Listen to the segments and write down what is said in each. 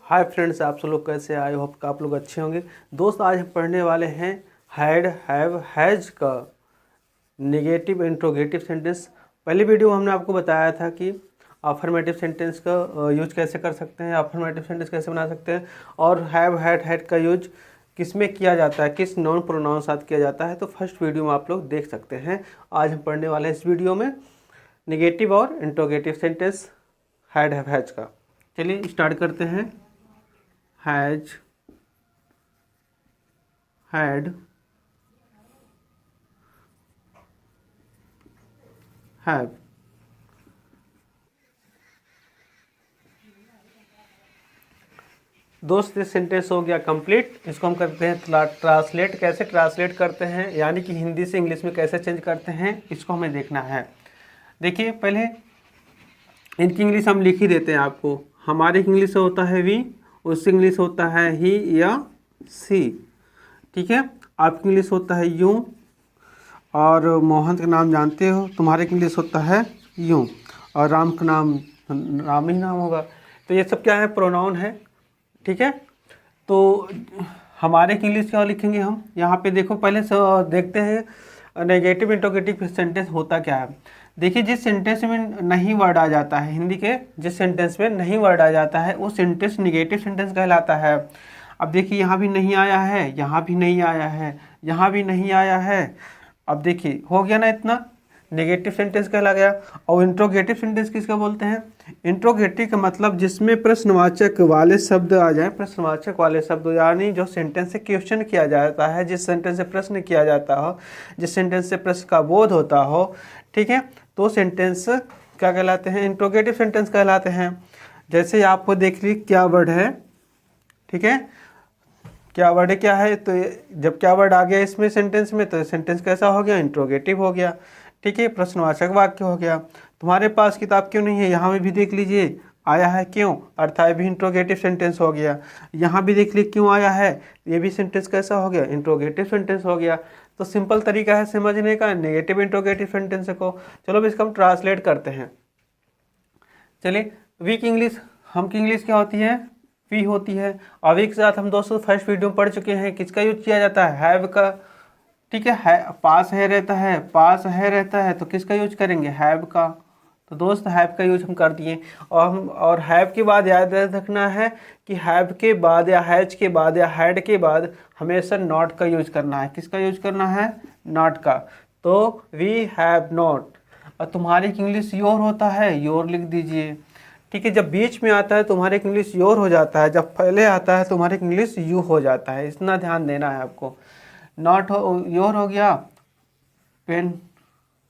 Hi friends, आप सब लोग कैसे? आई होप आप लोग अच्छे होंगे। दोस्त, आज हम पढ़ने वाले हैं हैड, हैव, हैज का नेगेटिव इंट्रोगेटिव सेंटेंस। पहली वीडियो में हमने आपको बताया था कि अफर्मेटिव सेंटेंस का यूज कैसे कर सकते हैं, अफर्मेटिव सेंटेंस कैसे बना सकते हैं, और हैव, हैड, हैड का यूज किस में किया जाता है, किस नॉन प्रोनाउन साथ किया जाता है। तो फर्स्ट वीडियो में आप लोग देख सकते हैं। आज हम पढ़ने वाले हैं इस वीडियो में नेगेटिव और interrogative sentence had, have, has का। चलिए स्टार्ट करते हैं। Has, had, have. दोस्त, ये सेंटेंस हो गया कंप्लीट। इसको हम करते हैं ट्रांसलेट। कैसे ट्रांसलेट करते हैं, यानी कि हिंदी से इंग्लिश में कैसे चेंज करते हैं, इसको हमें देखना है। देखिए, पहले इनकी इंग्लिश हम लिख ही देते हैं आपको। हमारे इंग्लिश होता है वी, उससे इंग्लिश होता है ही या सी। ठीक है, आपकी इंग्लिश होता है यूं, और मोहन का नाम जानते हो, तुम्हारे इंग्लिश होता है यूं, और राम का नाम राम ही नाम होगा। तो ये सब क्या है? प्रोनाउन है। ठीक है, तो हमारे इंग्लिश क्या लिखेंगे हम? यहाँ पे देखो, पहले देखते हैं नेगेटिव इंट्रोगेटिव सेंटेंस होता क्या है। देखिए, जिस सेंटेंस में नहीं वर्ड आ जाता है, हिंदी के जिस सेंटेंस में नहीं वर्ड आ जाता है, वो सेंटेंस नेगेटिव सेंटेंस कहलाता है। अब देखिए, यहाँ भी नहीं आया है, यहाँ भी नहीं आया है, यहाँ भी नहीं आया है। अब देखिए, हो गया ना, इतना नेगेटिव सेंटेंस कहला गया। और इंट्रोगेटिव सेंटेंस किसका बोलते हैं? इंट्रोगेटिव का मतलब जिसमें प्रश्नवाचक वाले शब्द आ जाए, प्रश्नवाचक वाले शब्द, यानी जो सेंटेंस से क्वेश्चन किया जाता है, जिस सेंटेंस से प्रश्न किया जाता हो, जिस सेंटेंस से प्रश्न का बोध होता हो। ठीक है, तो सेंटेंस क्या कहलाते हैं? इंट्रोगेटिव सेंटेंस कहलाते हैं। जैसे आपको देख ली क्या वर्ड है। ठीक है, क्या वर्ड है, क्या है? तो जब क्या वर्ड आ गया इसमें सेंटेंस में, तो सेंटेंस कैसा हो गया? इंट्रोगेटिव हो गया। ठीक है, प्रश्नवाचक वाक्य हो गया। तुम्हारे पास किताब क्यों नहीं है? यहाँ भी देख लीजिए, आया है क्यों, अर्थात भी इंट्रोगेटिव सेंटेंस हो गया। यहाँ भी देख लीजिए क्यों आया है, ये भी सेंटेंस कैसा हो गया? इंट्रोगेटिव सेंटेंस हो गया। तो सिंपल तरीका है समझने का नेगेटिव इंट्रोगेटिव सेंटेंस को। चलो अब इसका हम ट्रांसलेट करते हैं। चलिए, वी की इंग्लिश, हम की इंग्लिश क्या होती है? वी होती है। और वी के साथ हम दोस्तों फर्स्ट वीडियो में पढ़ चुके हैं, किसका यूज किया जाता है? हैव का। ठीक है, पास है रहता है, पास है रहता है, तो किसका यूज करेंगे? हैव का। तो दोस्त, हैव का यूज हम कर दिए। और हैव के बाद याद रखना है कि हैव के बाद या हैज के बाद या हैड के बाद हमेशा नॉट का यूज करना है। किसका यूज करना है? नॉट का। तो वी हैव नॉट। और तुम्हारी इंग्लिश योर होता है, योर लिख दीजिए। ठीक है, जब बीच में आता है तुम्हारे इंग्लिश योर हो जाता है, जब पहले आता है तुम्हारे इंग्लिश यू हो जाता है। इतना ध्यान देना है आपको। नॉट हो, योर हो गया, पेन,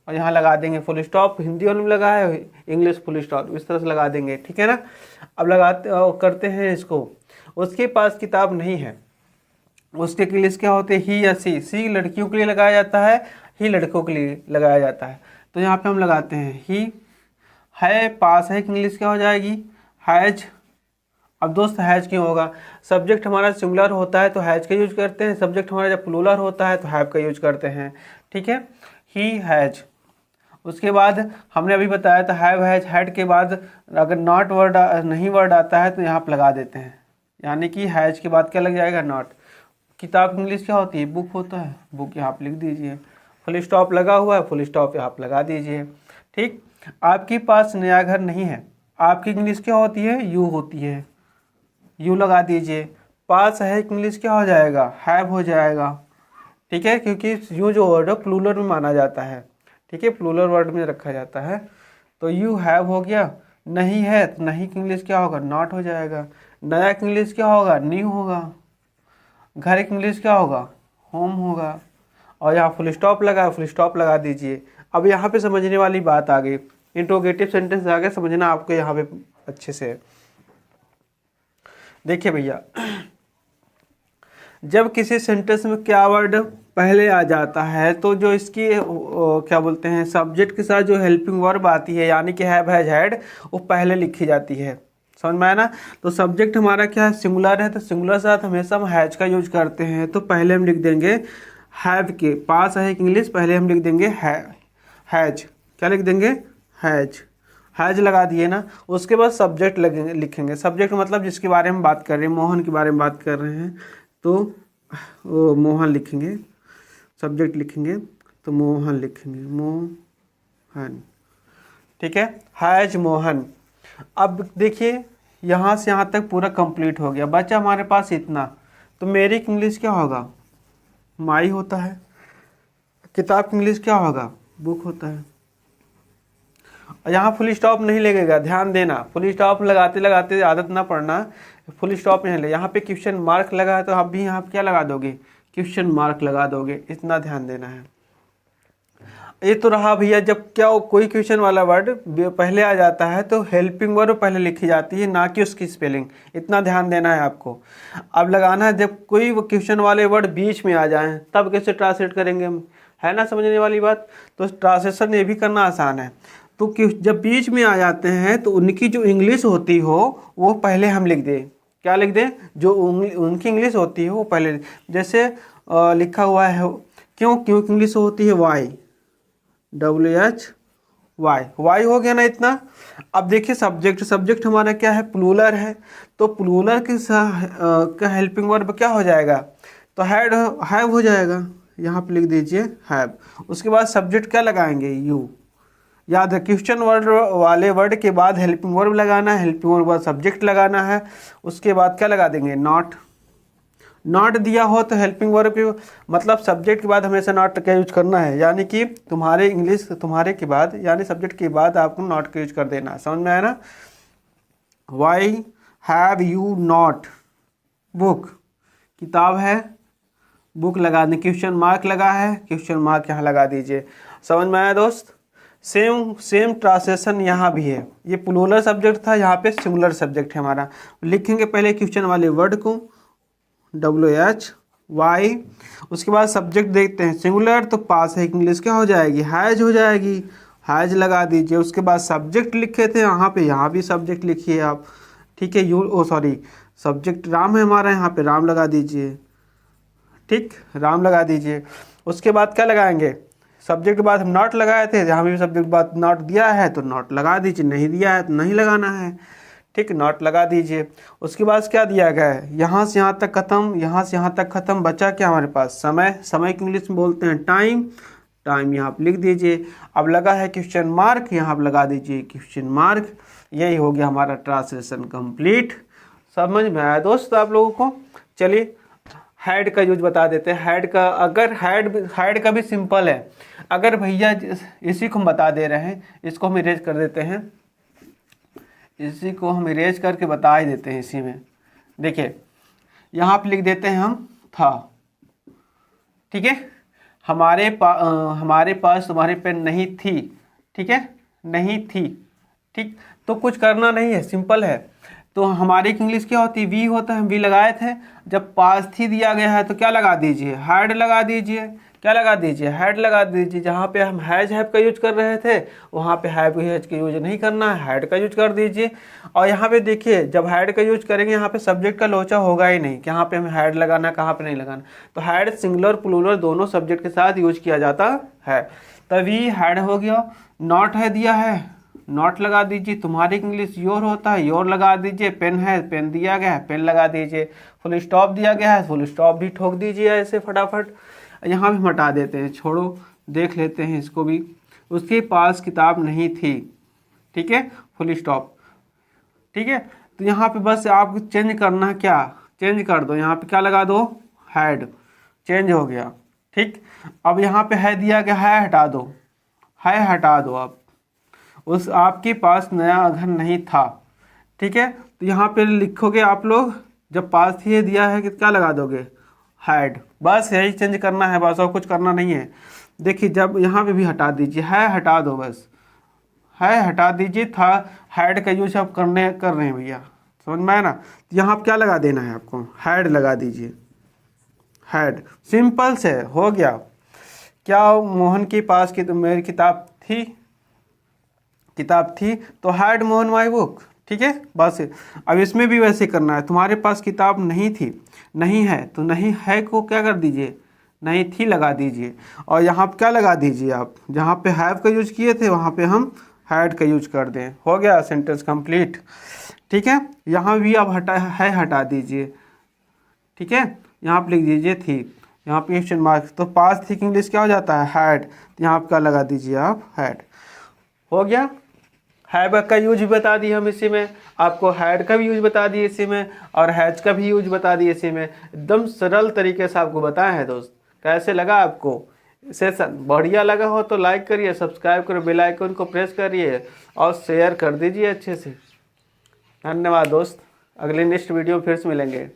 और यहाँ लगा देंगे फुल स्टॉप। हिंदी वाले में लगा है, इंग्लिश फुल स्टॉप, इस तरह से लगा देंगे। ठीक है ना। अब लगाते करते हैं इसको। उसके पास किताब नहीं है, उसके इंग्लिश क्या होते हैं? ही या सी। सी लड़कियों के लिए लगाया जाता है, ही लड़कों के लिए लगाया जाता है। तो यहाँ पे हम लगाते हैं ही। है, पास है, इंग्लिश क्या हो जाएगी? हैज। अब दोस्त, हैज क्यों होगा? सब्जेक्ट हमारा सिंगुलर होता है तो हैज का यूज करते हैं, सब्जेक्ट हमारा जब प्लूरल होता है तो हैव का यूज करते हैं। ठीक है, ही हैज। उसके बाद हमने अभी बताया था हैव, हैज, हैड के बाद अगर नॉट वर्ड नहीं वर्ड आता है तो यहाँ पर लगा देते हैं, यानी कि हैज के बाद क्या लग जाएगा? नॉट। किताब इंग्लिश क्या होती है? बुक होता है, बुक यहाँ पर लिख दीजिए। फुल स्टॉप लगा हुआ है, फुल स्टॉप यहाँ पर लगा दीजिए। ठीक, आपके पास नया घर नहीं है, आपकी इंग्लिश क्या होती है? यू होती है, यू लगा दीजिए। पास है, इंग्लिश क्या हो जाएगा? हैव हो जाएगा। ठीक है, क्योंकि यू जो वर्ड है प्लूरल में माना जाता है। ठीक है, प्लूरल वर्ड में रखा जाता है। तो यू हैव हो गया। नहीं है, तो नहीं की इंग्लिश क्या होगा? नॉट हो जाएगा। नया की इंग्लिश क्या होगा? न्यू होगा। घर की इंग्लिश क्या होगा? होम होगा। और यहाँ फुल स्टॉप लगा, फुल स्टॉप लगा दीजिए। अब यहाँ पे समझने वाली बात आ गई, इंट्रोगेटिव सेंटेंस आ गया, समझना आपको यहाँ पे अच्छे से। देखिए भैया, जब किसी सेंटेंस में क्या वर्ड पहले आ जाता है तो जो इसकी क्या बोलते हैं, सब्जेक्ट के साथ जो हेल्पिंग वर्ब आती है, यानी कि हैव, हैज, हैड, वो पहले लिखी जाती है। समझ में आया ना। तो सब्जेक्ट हमारा क्या है? सिंगुलर है, तो सिंगुलर साथ हमेशा हम हैज का यूज करते हैं। तो पहले हम लिख देंगे हैव के पास है इंग्लिश, पहले हम लिख देंगे हैज। क्या लिख देंगे? हैज। हैज लगा दिए ना। उसके बाद सब्जेक्ट लिखेंगे। सब्जेक्ट मतलब जिसके बारे में बात कर रहे हैं, मोहन के बारे में बात कर रहे हैं तो वो मोहन लिखेंगे। सब्जेक्ट लिखेंगे तो मोहन लिखेंगे, मोहन, ठीक है, हैज मोहन। अब देखिए यहाँ से यहाँ तक पूरा कंप्लीट हो गया, बचा हमारे पास इतना। तो मेरी इंग्लिश क्या होगा, माई होता है। किताब की इंग्लिश क्या होगा, बुक होता है। यहाँ फुल स्टॉप नहीं लगेगा, ध्यान देना, फुल स्टॉप लगाते लगाते आदत ना पड़ना, फुल स्टॉप नहीं ले। यहाँ पे क्वेश्चन मार्क लगा है तो आप भी यहाँ पे क्या लगा दोगे, क्वेश्चन मार्क लगा दोगे, इतना ध्यान देना है। ये तो रहा भैया, जब क्या कोई क्वेश्चन वाला वर्ड पहले आ जाता है तो हेल्पिंग वर्ब पहले लिखी जाती है, ना कि उसकी स्पेलिंग, इतना ध्यान देना है आपको। अब लगाना है जब कोई क्वेश्चन वाले वर्ड बीच में आ जाएं तब कैसे ट्रांसलेट करेंगे हम, है ना समझने वाली बात। तो ट्रांसलेशन ये भी करना आसान है। तो जब बीच में आ जाते हैं तो उनकी जो इंग्लिश होती हो वो पहले हम लिख दें। क्या लिख दें, जो उनकी इंग्लिश होती है वो पहले, जैसे लिखा हुआ है क्यों इंग्लिश होती है वाई, WHY, वाई हो गया ना इतना। अब देखिए सब्जेक्ट हमारा क्या है, प्लूरल है। तो प्लूरल का हेल्पिंग वर्ब क्या हो जाएगा, तो हैव हो जाएगा, यहाँ पे लिख दीजिए हैव। उसके बाद सब्जेक्ट क्या लगाएंगे, यू। याद है क्वेश्चन वर्ड वाले वर्ड के बाद हेल्पिंग वर्ब लगाना है, हेल्पिंग वर्ब बाद सब्जेक्ट लगाना है। उसके बाद क्या लगा देंगे, नॉट दिया हो तो हेल्पिंग वर्ब के मतलब सब्जेक्ट के बाद हमेशा नॉट का यूज करना है, यानी कि तुम्हारे के बाद यानी सब्जेक्ट के बाद आपको नॉट का यूज कर देना है। समझ में आया ना। Why have you not book, किताब है, बुक लगा दें, क्वेश्चन मार्क लगा है, क्वेश्चन मार्क यहाँ लगा दीजिए। समझ में आया दोस्त। सेम ट्रांसलेशन यहाँ भी है। ये प्लूरल सब्जेक्ट था, यहाँ पे सिंगुलर सब्जेक्ट है हमारा। लिखेंगे पहले क्वेश्चन वाले वर्ड को WHY, उसके बाद सब्जेक्ट देखते हैं सिंगुलर तो पास है, इंग्लिश क्या हो जाएगी, हैज हो जाएगी, हैज लगा दीजिए। उसके बाद सब्जेक्ट लिखे थे यहाँ भी सब्जेक्ट लिखिए आप, ठीक है। सब्जेक्ट राम है हमारा, यहाँ पे राम लगा दीजिए, ठीक, राम लगा दीजिए। उसके बाद क्या लगाएंगे, सब्जेक्ट के बाद हम नॉट लगाए थे, यहाँ भी सब्जेक्ट बाद नॉट दिया है तो नॉट लगा दीजिए, नहीं दिया है तो नहीं लगाना है, ठीक, नॉट लगा दीजिए। उसके बाद क्या दिया गया है, यहाँ से यहाँ तक खत्म, यहाँ से यहाँ तक खत्म, बचा क्या हमारे पास, समय की इंग्लिश में बोलते हैं टाइम यहाँ पे लिख दीजिए। अब लगा है क्वेश्चन मार्क, यहाँ पे लगा दीजिए क्वेश्चन मार्क। यही हो गया हमारा ट्रांसलेशन कंप्लीट। समझ में आया दोस्त आप लोगों को। चलिए हैड का यूज बता देते हैं। हैड का, अगर हैड का भी सिंपल है। अगर भैया इसी को हम बता दे रहे हैं, इसको हम इरेज कर देते हैं, इसी को हम इरेज करके बता ही देते हैं इसी में। देखिए यहाँ पे लिख देते हैं हम था, ठीक है। हमारे पास तुम्हारी पेन नहीं थी, ठीक है, नहीं थी, ठीक। तो कुछ करना नहीं है, सिंपल है। तो हमारी इंग्लिश क्या होती है, वी होता है, वी लगाए थे। जब पास थी दिया गया है तो क्या लगा दीजिए, हैड लगा दीजिए। क्या लगा दीजिए, हैड लगा दीजिए। जहाँ पे हम हैज हैव का यूज कर रहे थे वहाँ पे हैव हैज का यूज नहीं करना है, हैड का यूज कर दीजिए। और यहाँ पे देखिए जब हैड का यूज करेंगे यहाँ पे सब्जेक्ट का लोचा होगा ही नहीं कि यहाँ पे हमें हैड लगाना, कहाँ पे नहीं लगाना। तो हैड सिंगुलर प्लूरल दोनों सब्जेक्ट के साथ यूज किया जाता है। तभी हैड हो गया। नॉट है दिया है, नॉट लगा दीजिए। तुम्हारी इंग्लिश योर होता है, योर लगा दीजिए। पेन है, पेन दिया गया है, पेन लगा दीजिए। फुल स्टॉप दिया गया है, फुल स्टॉप भी ठोक दीजिए ऐसे फटाफट। यहाँ भी हटा देते हैं, छोड़ो, देख लेते हैं इसको भी। उसके पास किताब नहीं थी, ठीक है, फुल स्टॉप, ठीक है। तो यहाँ पे बस आपको चेंज करना है, क्या चेंज कर दो, यहाँ पे क्या लगा दो, हैड, चेंज हो गया, ठीक। अब यहाँ पे है दिया गया है, हटा दो, है हटा दो आप। उस आपके पास नया घर नहीं था, ठीक है। तो यहाँ पे लिखोगे आप लोग, जब पास थी दिया है कि क्या लगा दोगे, हैड। बस यही चेंज करना है, बस और कुछ करना नहीं है। देखिए जब यहाँ पे भी हटा दीजिए, है हटा दो, बस है हटा दीजिए। था हैड का यूज आप कर रहे हैं भैया, समझ में आया ना। तो यहाँ पे क्या लगा देना है आपको, हैड लगा दीजिए, हैड। सिंपल से हो गया। क्या मोहन के पास की तो मेरी किताब थी तो हैड मोहन माई बुक, ठीक है। बस अब इसमें भी वैसे करना है। तुम्हारे पास किताब नहीं थी, नहीं है तो नहीं है को क्या कर दीजिए, नहीं थी लगा दीजिए। और यहाँ पे क्या लगा दीजिए आप, जहाँ पे हैव का यूज किए थे वहाँ पे हम हैड का यूज कर दें। हो गया सेंटेंस कंप्लीट। ठीक है, यहाँ भी आप हटा दीजिए। ठीक है, यहाँ पे लिख दीजिए थी, यहाँ पे क्वेश्चन मार्क, तो पास्ट थी की इंग्लिश क्या हो जाता है, हैड। तो यहाँ आपका लगा दीजिए आप हैड। हो गया, हैव का यूज भी बता दिए हम इसी में, आपको हैड का भी यूज बता दिए इसी में, और हैज का भी यूज बता दिए इसी में। एकदम सरल तरीके से आपको बताया है दोस्त। कैसे लगा आपको सेशन? बढ़िया लगा हो तो लाइक करिए, सब्सक्राइब करिए, बेल आइकन को प्रेस करिए और शेयर कर दीजिए अच्छे से। धन्यवाद दोस्त, अगले नेक्स्ट वीडियो में फिर से मिलेंगे।